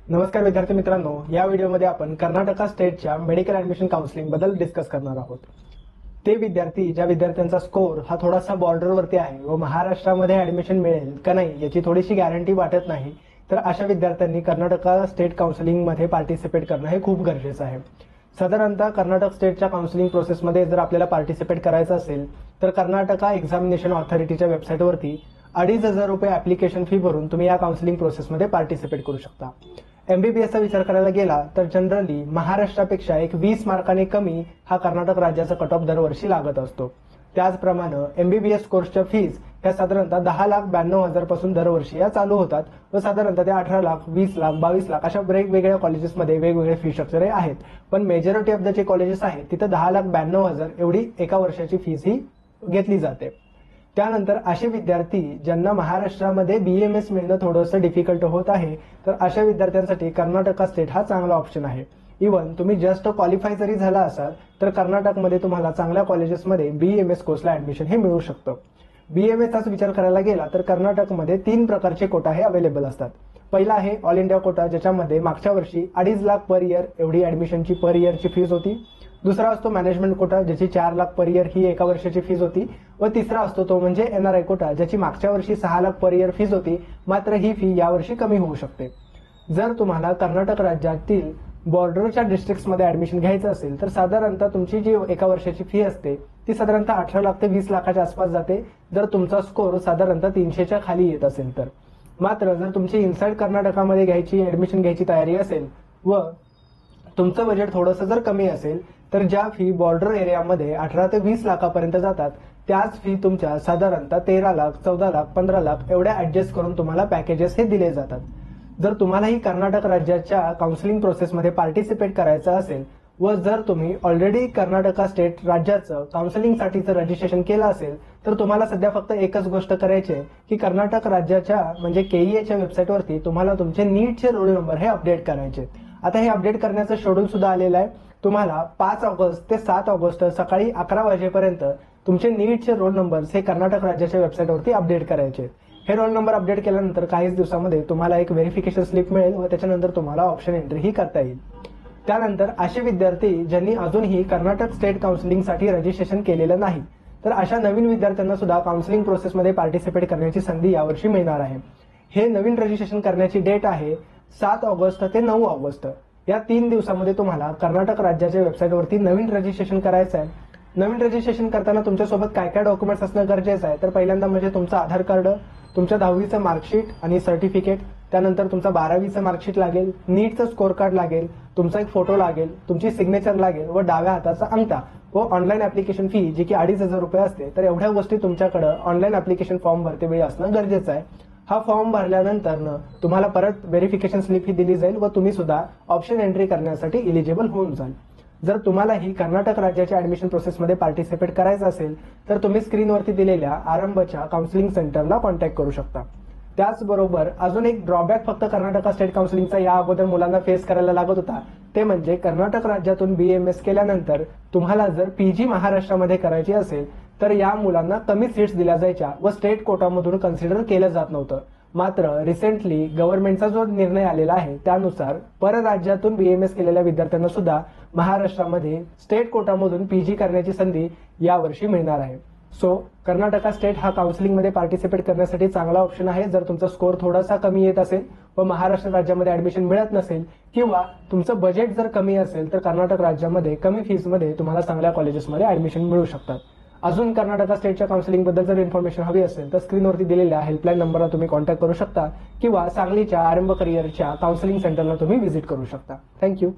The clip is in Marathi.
नमस्कार विद्यार्थी मित्रांनो, या व्हिडिओमध्ये आपण कर्नाटका स्टेटच्या मेडिकल ऍडमिशन काउन्सिलिंग बद्दल डिस्कस करणार आहोत। ते विद्यार्थी ज्या विद्यार्थ्यांचा स्कोर हा थोडासा बॉर्डरवरती आहे व महाराष्ट्रामध्ये ऍडमिशन मिळेल का नाही याची थोडीशी गॅरंटी वाटत नाही, तर अशा विद्यार्थ्यांनी कर्नाटका स्टेट काउन्सिलिंग मध्ये पार्टिसिपेट करणं हे खूप गरजेचं आहे। साधारणतः कर्नाटक स्टेटच्या काउन्सिलिंग प्रोसेसमध्ये जर आपल्याला पार्टिसिपेट करायचं असेल तर कर्नाटका एक्झामिनेशन ऑथॉरिटीच्या वेबसाईटवरती 2,500 रुपये ऍप्लिकेशन फी भरून तुम्ही या काउन्सिलिंग प्रोसेसमध्ये पार्टिसिपेट करू शकता। एमबीबीएसचा विचार करायला गेला तर जनरली महाराष्ट्रापेक्षा 20 मार्कांनी कमी हा कर्नाटक राज्याचा कट ऑफ दरवर्षी लागत असतो। त्याचप्रमाणे एमबीबीएस कोर्सच्या फीज ह्या साधारणतः 10,92,000 पासून दरवर्षी या चालू होतात व साधारणतः ते 18 लाख, 20 लाख, 22 लाख अशा वेगवेगळ्या कॉलेजेसमध्ये वेगवेगळे फी स्ट्रक्चर आहेत। पण मेजॉरिटी ऑफ द जे कॉलेजेस आहेत तिथे 10,92,000 एवढी एका वर्षाची फीस ही घेतली जाते। त्यानंतर असे विद्यार्थी ज्यांना महाराष्ट्रामध्ये बीएमएस मिळणं थोडंसं डिफिकल्ट होत आहे, तर अशा विद्यार्थ्यांसाठी कर्नाटका स्टेट हा चांगला ऑप्शन आहे। इव्हन तुम्ही जस्ट क्वालिफाय जरी झाला असाल तर कर्नाटकमध्ये तुम्हाला चांगल्या कॉलेजेसमध्ये बीएमएस कोर्सला ऍडमिशन हे मिळू शकतं। बीएमएसचाच विचार करायला गेला तर कर्नाटकमध्ये 3 प्रकारचे कोटा हे अवेलेबल असतात। पहिला आहे ऑल इंडिया कोटा, ज्याच्यामध्ये मागच्या वर्षी 2.5 लाख पर इयर एवढी ऍडमिशनची पर इयरची फीज होती। दुसरा असतो मॅनेजमेंट कोटा, ज्याची 4 लाख पर इयर ही एका वर्षाची फीज होती व तिसरा असतो तो म्हणजे एनआरआय कोटा, ज्याची मागच्या वर्षी 6 लाख पर इयर फीज होती, मात्र ही फी यावर्षी कमी होऊ शकते। जर तुम्हाला कर्नाटक राज्यातील बॉर्डरच्या डिस्ट्रिक्ट्समध्ये ऍडमिशन घ्यायचं असेल तर साधारणतः तुमची जी एका वर्षाची फी असते ती साधारणतः 18 लाख ते 20 लाखाच्या आसपास जाते, जर तुमचा स्कोर साधारणतः 300च्या खाली येत असेल तर। मात्र जर तुमची इनसाइड कर्नाटकामध्ये ऍडमिशन घ्यायची तयारी असेल व तुमचं बजेट थोडंसं जर कमी असेल तर ज्या फी बॉर्डर एरियामध्ये 18 ते 20 लाखापर्यंत जातात त्याच फी तुमच्या साधारणतः 13 लाख, 14 लाख, 15 लाख एवढ्या ऍडजस्ट करून तुम्हाला पॅकेजेस हे दिले जातात। जर तुम्हालाही कर्नाटक राज्याच्या काउन्सिलिंग प्रोसेसमध्ये पार्टिसिपेट करायचं असेल व जर तुम्ही ऑलरेडी कर्नाटका स्टेट राज्याचं काउन्सिलिंगसाठीचं रजिस्ट्रेशन केलं असेल तर तुम्हाला सध्या फक्त एकच गोष्ट करायची आहे की कर्नाटक राज्याच्या म्हणजे केईएच्या वेबसाईटवरती तुम्हाला तुमचे नीटचे रोल नंबर हे अपडेट करायचे। आता हे अपडेट करण्याचं शेड्यूल सुद्धा आलेलं आहे। तुम्हाला 5 ऑगस्ट ते 7 ऑगस्ट सकाळी 11 वाजेपर्यंत तुमचे नीटचे रोल नंबर्स हे कर्नाटक राज्याच्या वेबसाईटवरती अपडेट करायचे। हे रोल नंबर अपडेट केल्यानंतर काहीच दिवसामध्ये तुम्हाला एक व्हेरिफिकेशन स्लिप मिळेल व त्याच्यानंतर तुम्हाला ऑप्शन एंट्री ही करता येईल। त्यानंतर असे विद्यार्थी ज्यांनी अजूनही कर्नाटक स्टेट काउन्सिलिंगसाठी रजिस्ट्रेशन केलेलं नाही, तर अशा नवीन विद्यार्थ्यांना सुद्धा काउन्सिलिंग प्रोसेसमध्ये पार्टिसिपेट करण्याची संधी यावर्षी मिळणार आहे। हे नवीन रजिस्ट्रेशन करण्याची डेट आहे 7 ऑगस्ट ते 9 ऑगस्ट। या 3 दिवसामध्ये तुम्हाला कर्नाटक राज्याच्या वेबसाईटवरती नवीन रजिस्ट्रेशन करायचं आहे। नवीन रजिस्ट्रेशन करताना तुमच्यासोबत काय काय डॉक्युमेंट्स असणं गरजेचं आहे, तर पहिल्यांदा म्हणजे तुमचं आधार कार्ड, तुमच्या 10वीचं मार्कशीट आणि सर्टिफिकेट, त्यानंतर तुमचा 12वीचं मार्कशीट लागेल, नीटचं स्कोर कार्ड लागेल, तुमचा एक फोटो लागेल, तुमची सिग्नेचर लागेल व डाव्या हाताचा अंगठा व ऑनलाईन ऍप्लिकेशन फी जी की 2,500 रुपये असते। तर एवढ्या गोष्टी तुमच्याकडे ऑनलाईन ऍप्लिकेशन फॉर्म भरते वेळी असणं गरजेचं आहे। हा फॉर्म भरल्यानंतर तुम्हाला परत व्हेरिफिकेशन स्लिप ही दिली जाईल व तुम्ही सुद्धा ऑप्शन एंट्री करण्यासाठी इलिजिबल होऊन जाल। जर तुम्हालाही कर्नाटक राज्याच्या ऍडमिशन प्रोसेसमध्ये पार्टिसिपेट करायचं असेल तर तुम्ही स्क्रीनवरती दिलेल्या आरंभच्या काउन्सिलिंग सेंटरला कॉन्टॅक्ट करू शकता। त्याचबरोबर अजून एक ड्रॉबॅक फक्त कर्नाटका स्टेट काउन्सिलिंगचा या अगोदर मुलांना फेस करायला लागत होता, ते म्हणजे कर्नाटक राज्यातून बीएमएस केल्यानंतर तुम्हाला जर पीजी महाराष्ट्रामध्ये करायची असेल तर या मुलांना कमी सीट्स दिल्या जायच्या व स्टेट कोटामधून कन्सिडर केलं जात नव्हतं। मात्र रिसेंटली गव्हर्नमेंटचा जो निर्णय आलेला आहे त्यानुसार परराज्यातून बीएमएस केलेल्या विद्यार्थ्यांना सुद्धा महाराष्ट्रामध्ये स्टेट कोटामधून पीजी करण्याची संधी यावर्षी मिळणार आहे। सो कर्नाटका स्टेट हा काउन्सिलिंगमध्ये पार्टिसिपेट करण्यासाठी चांगला ऑप्शन आहे जर तुमचा स्कोर थोडासा कमी येत असेल व महाराष्ट्र राज्यामध्ये ऍडमिशन मिळत नसेल किंवा तुमचं बजेट जर कमी असेल तर कर्नाटक राज्यामध्ये कमी फीसमध्ये तुम्हाला चांगल्या कॉलेजेसमध्ये ऍडमिशन मिळू शकतात। अजून कर्नाटका स्टेटच्या काउन्सिलिंग बद्दल जर इन्फॉर्मेशन हवी असेल तर स्क्रीनवरती दिलेल्या हेल्पलाईन नंबरला तुम्ही कॉन्टॅक्ट करू शकता किंवा सांगलीच्या आरंभ करिअरच्या काउन्सिलिंग सेंटरला तुम्ही व्हिजिट करू शकता। थँक्यू।